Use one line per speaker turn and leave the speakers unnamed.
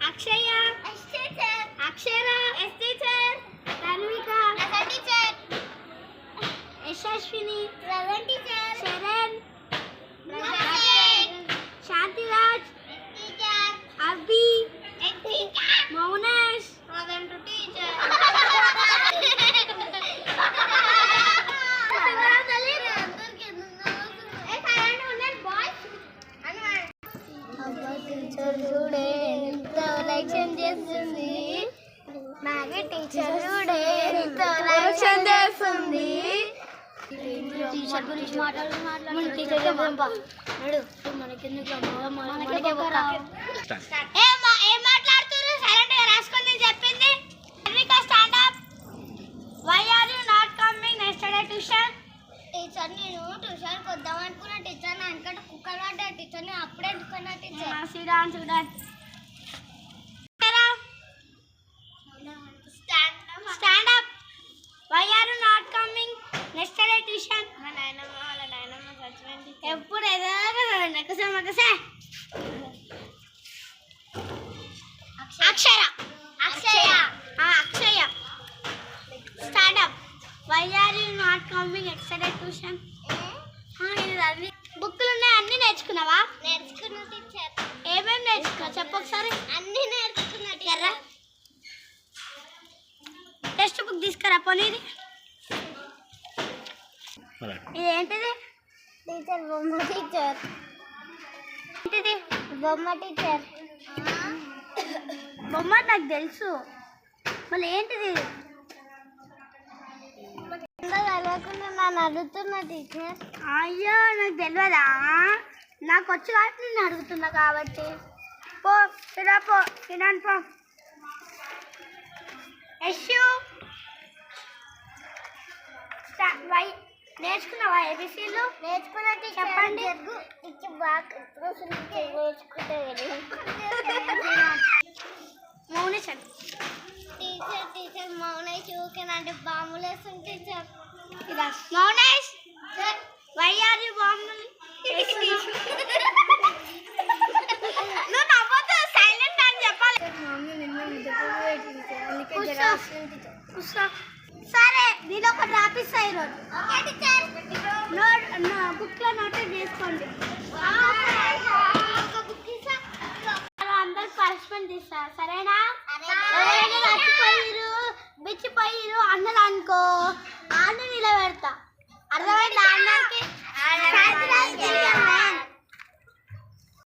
అక్షయ Akshara Tanvika Yashaswini Sharan Shantiraj Abhi Mounesh teacher చేస్తుంది teacher గురించి ఏం మాట్లాడుతున్నారు సైలెంట్ గా రాసుకోండి చెప్పింది stand up why are you not coming నెక్స్టర్డే ట్యూషన్ టీచర్ నేను ట్యూషన్ కి వద్దాం అనుకున్నా టీచర్ నా వెనకట కుక్కర్ పడ్డా టీచర్ నేను అప్పుడే అనుకున్నా టీచర్ చూడండి Stand up. Why are you not coming yesterday tuition? మా నాయనమ్మ వాళ్ళ నాయనమ్మ చచ్చిపోయింది. ఎప్పుడు ఎదురుగా నకసే. అక్షర. అక్షయ. Stand up. Why are you not coming yesterday tuition? ఇది బుక్కులు ఉన్నాయి అన్ని నేర్చుకున్నావా? నేర్చుకున్నా టీచర్. ఏమేం నేర్చుకున్నావు చెప్పు ఒకసారి. అన్ని నేర్చుకున్నా టీచర్. టెక్స్ట్ బుక్ తీసుకురా పోనీ ఇది ఏంటిది టీచర్ బొమ్మ టీచర్ ఏంటిది బొమ్మ టీచర్ బొమ్మ నాకు తెలుసు మళ్ళీ ఏంటిది చదవకుండా నన్ను అడుగుతున్నా టీచర్ అయ్యో నాకు తెలియదా నాకు వచ్చి కాబట్టి నేను అడుగుతున్నా కాబట్టి పో తినాను పో యశు నేర్చుకున్నావా ఏబిసిలు నేర్చుకున్నా చెప్పండి మౌనేషన్ టీచర్ మౌనేష్ ఊకేనంటే బాంబులు వేస్తుంది teacher Mounesh why are you బాంబులు నువ్వు నవ్వద్దు సైలెంట్ అని చెప్పాలి సరే దీని ఒక రాపిస్తా ఈరోజు బుక్ లో నోట్ చేసుకోండి అందరు పనిష్మెంట్ ఇస్తా సరేనా బిచ్చిపోయిరు అన్నది అనుకో ఆన్న నిలబెడతా అర్థమైందా అందరికి